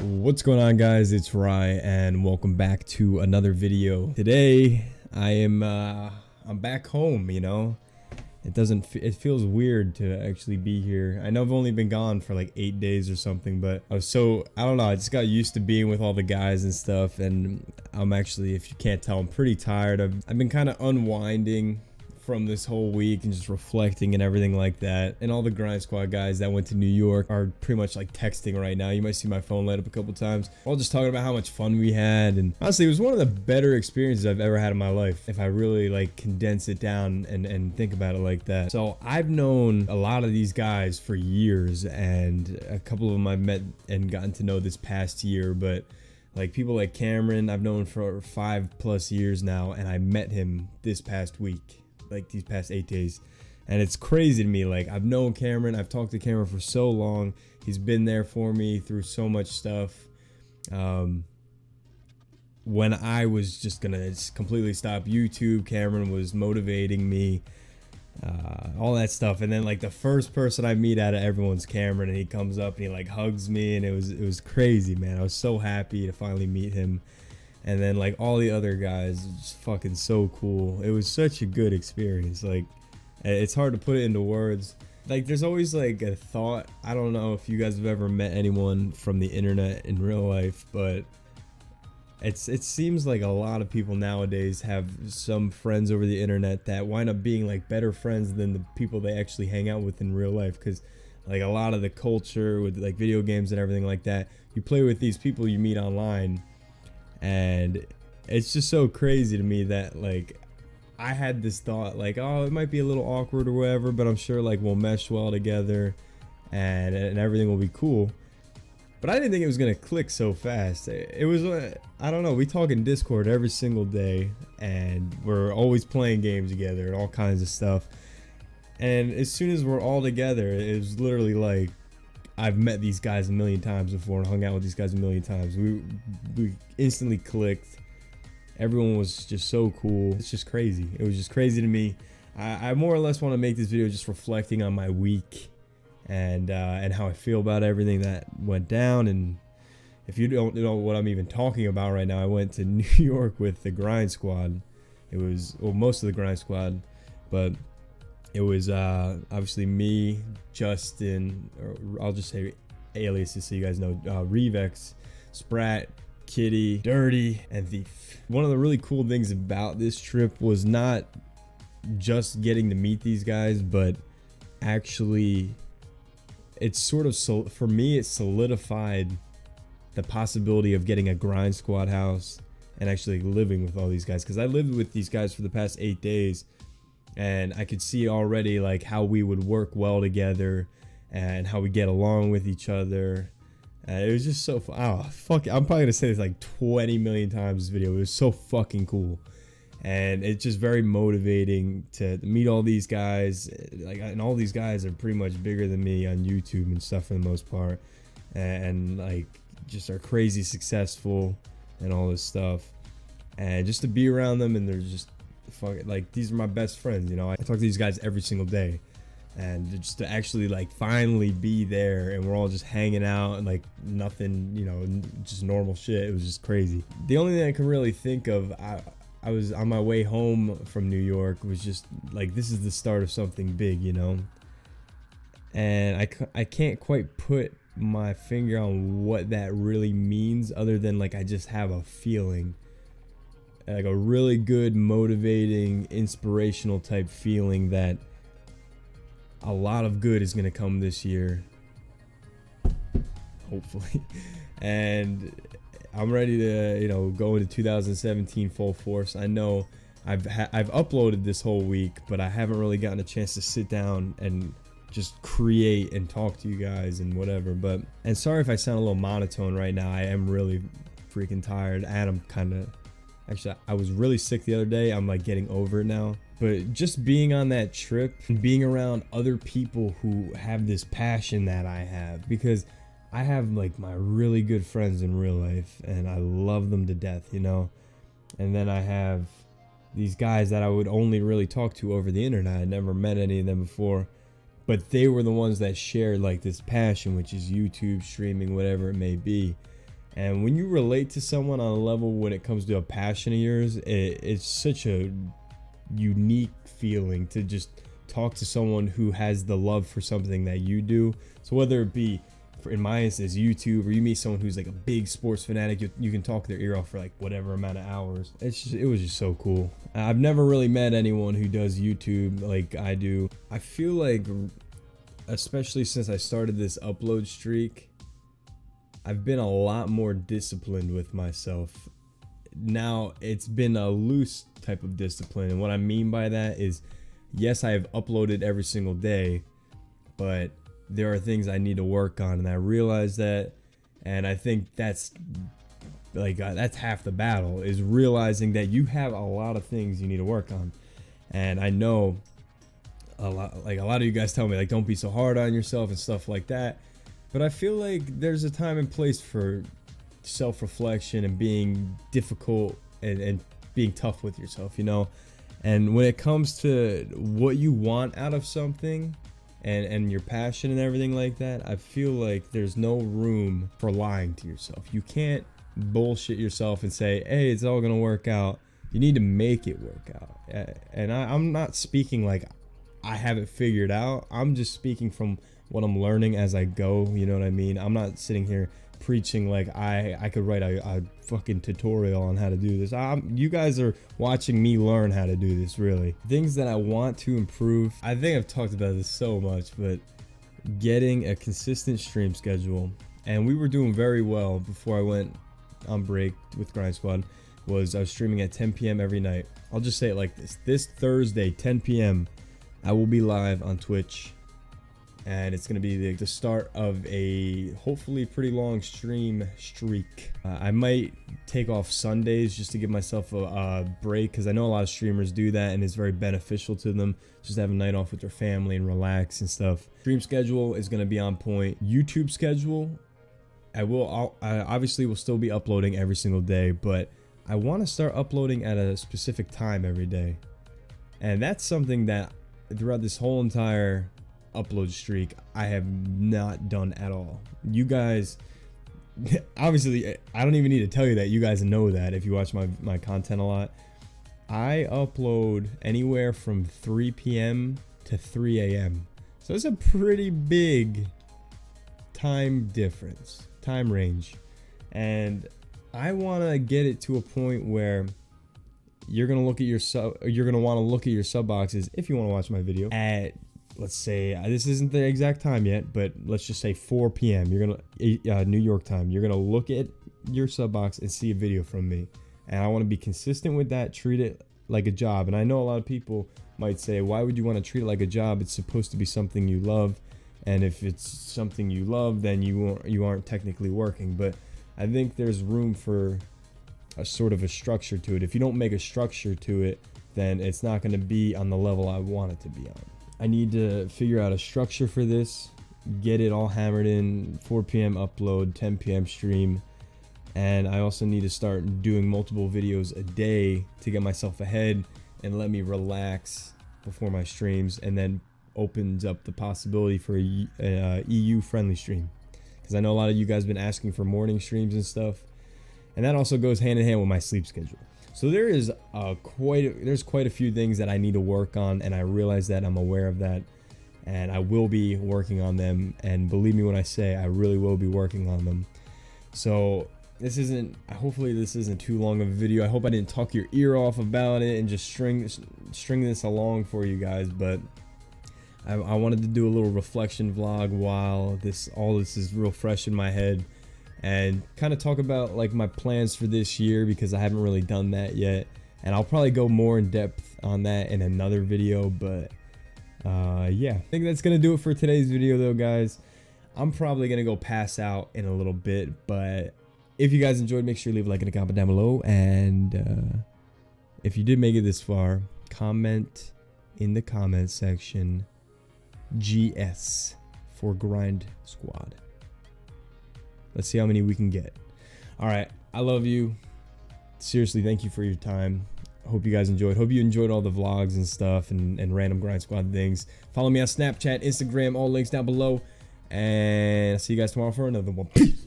What's going on, guys? It's Rye and welcome back to another video. Today I'm back home. It feels weird to actually be here. I know I've only been gone for like 8 days or something, but I don't know, I just got used to being with all the guys and stuff, and I'm actually, if you can't tell, I'm pretty tired. I've been kind of unwinding from this whole week and just reflecting and everything like that. And all the Grind Squad guys that went to New York are pretty much like texting right now. You might see my phone light up a couple times, all just talking about how much fun we had. And honestly, it was one of the better experiences I've ever had in my life, if I really like condense it down and think about it like that. So I've known a lot of these guys for years, and a couple of them I've met and gotten to know this past year. But like people like Cameron, I've known for 5+ years now, and I met him this past week, like these past 8 days. And it's crazy to me. Like, I've known Cameron, I've talked to Cameron for so long. He's been there for me through so much stuff. When I was just gonna completely stop YouTube, Cameron was motivating me, all that stuff. And then like the first person I meet out of everyone's Cameron, and he comes up and he like hugs me, and it was crazy, man. I was so happy to finally meet him. And then like all the other guys, just fucking so cool. It was such a good experience. Like, it's hard to put it into words. Like, there's always like a thought. I don't know if you guys have ever met anyone from the internet in real life, but it seems like a lot of people nowadays have some friends over the internet that wind up being like better friends than the people they actually hang out with in real life. Because like a lot of the culture with like video games and everything like that, you play with these people you meet online. And it's just so crazy to me that like I had this thought like, oh, it might be a little awkward or whatever, but I'm sure like we'll mesh well together and everything will be cool. But I didn't think it was gonna click so fast. It was I don't know, we talk in Discord every single day, and we're always playing games together and all kinds of stuff. And as soon as we're all together, it was literally like I've met these guys a million times before and hung out with these guys a million times. We instantly clicked. Everyone was just so cool. It's just crazy. It was just crazy to me. I more or less want to make this video just reflecting on my week and how I feel about everything that went down. And if you don't know what I'm even talking about right now, I went to New York with the Grind Squad. It was, well, most of the Grind Squad, but it was obviously me, Justin, or I'll just say aliases so you guys know, Revex, Sprat, Kitty, Dirty, and Thief. One of the really cool things about this trip was not just getting to meet these guys, but actually it's sort of, for me, it solidified the possibility of getting a Grind Squad house and actually living with all these guys. Because I lived with these guys for the past 8 days, and I could see already like how we would work well together and how we get along with each other. It was just so fuck. I'm probably gonna say this like 20 million times this video. It was so fucking cool, and it's just very motivating to meet all these guys. Like, and all these guys are pretty much bigger than me on YouTube and stuff for the most part, and like just are crazy successful and all this stuff. And just to be around them, and they're just like, these are my best friends, you know. I talk to these guys every single day, and just to actually like finally be there and we're all just hanging out and like nothing, you know, just normal shit. It was just crazy. The only thing I can really think of, I was on my way home from New York, was just like, this is the start of something big, you know. And I can't quite put my finger on what that really means, other than like I just have a feeling, like a really good, motivating, inspirational type feeling that a lot of good is gonna come this year, hopefully. And I'm ready to, you know, go into 2017 full force. I know I've uploaded this whole week, but I haven't really gotten a chance to sit down and just create and talk to you guys and whatever. But, and sorry if I sound a little monotone right now. I am really freaking tired, and I'm kind of, actually, I was really sick the other day. I'm like getting over it now. But just being on that trip and being around other people who have this passion that I have, because I have like my really good friends in real life and I love them to death, you know. And then I have these guys that I would only really talk to over the internet. I never met any of them before, but they were the ones that shared like this passion, which is YouTube, streaming, whatever it may be. And when you relate to someone on a level when it comes to a passion of yours, it's such a unique feeling to just talk to someone who has the love for something that you do. So whether it be, in my instance, YouTube, or you meet someone who's like a big sports fanatic, you can talk their ear off for like whatever amount of hours. It was just so cool. I've never really met anyone who does YouTube like I do. I feel like, especially since I started this upload streak, I've been a lot more disciplined with myself. Now it's been a loose type of discipline, and what I mean by that is, yes, I have uploaded every single day, but there are things I need to work on, and I realize that, and I think that's half the battle, is realizing that you have a lot of things you need to work on. And I know a lot of you guys tell me like, don't be so hard on yourself and stuff like that, but I feel like there's a time and place for self-reflection and being difficult and being tough with yourself, you know. And when it comes to what you want out of something and your passion and everything like that, I feel like there's no room for lying to yourself. You can't bullshit yourself and say, hey, it's all gonna work out. You need to make it work out. And I'm not speaking like I have it figured out. I'm just speaking from what I'm learning as I go, you know what I mean? I'm not sitting here preaching like I could write a fucking tutorial on how to do this. You guys are watching me learn how to do this, really. Things that I want to improve, I think I've talked about this so much, but getting a consistent stream schedule, and we were doing very well before I went on break with Grind Squad, I was streaming at 10 p.m. every night. I'll just say it like this Thursday 10 p.m. I will be live on Twitch, and it's going to be the start of a hopefully pretty long stream streak. I might take off Sundays just to give myself a break, because I know a lot of streamers do that and it's very beneficial to them just to have a night off with their family and relax and stuff. Stream schedule is going to be on point. YouTube schedule, I obviously will still be uploading every single day, but I want to start uploading at a specific time every day. And that's something that throughout this whole entire upload streak I have not done at all. You guys, obviously I don't even need to tell you that. You guys know that if you watch my content a lot. I upload anywhere from 3 p.m. to 3 a.m. So it's a pretty big time difference, time range, and I want to get it to a point where you're gonna look at your you're gonna want to look at your sub boxes if you want to watch my video at, let's say, this isn't the exact time yet, but let's just say 4 p.m. You're gonna New York time. You're gonna look at your sub box and see a video from me, and I want to be consistent with that. Treat it like a job. And I know a lot of people might say, why would you want to treat it like a job? It's supposed to be something you love, and if it's something you love, then you aren't technically working. But I think there's room for a sort of a structure to it. If you don't make a structure to it, then it's not going to be on the level I want it to be on. I need to figure out a structure for this, get it all hammered in. 4 p.m. upload, 10 p.m. stream, and I also need to start doing multiple videos a day to get myself ahead and let me relax before my streams, and then opens up the possibility for a EU friendly stream, because I know a lot of you guys have been asking for morning streams and stuff, and that also goes hand in hand with my sleep schedule. So there is there's quite a few things that I need to work on, and I realize that, I'm aware of that, and I will be working on them. And believe me when I say I really will be working on them. So hopefully this isn't too long of a video. I hope I didn't talk your ear off about it and just string this along for you guys, but I wanted to do a little reflection vlog while all this is real fresh in my head, and kind of talk about like my plans for this year, because I haven't really done that yet, and I'll probably go more in depth on that in another video. But yeah, I think that's gonna do it for today's video though, guys. I'm probably gonna go pass out in a little bit, but if you guys enjoyed, make sure you leave a like and a comment down below, and if you did make it this far, comment in the comment section GS for Grind Squad. Let's see how many we can get. All right, I love you. Seriously, thank you for your time. Hope you guys enjoyed. Hope you enjoyed all the vlogs and stuff and random Grind Squad things. Follow me on Snapchat, Instagram, all links down below. And I'll see you guys tomorrow for another one. Peace.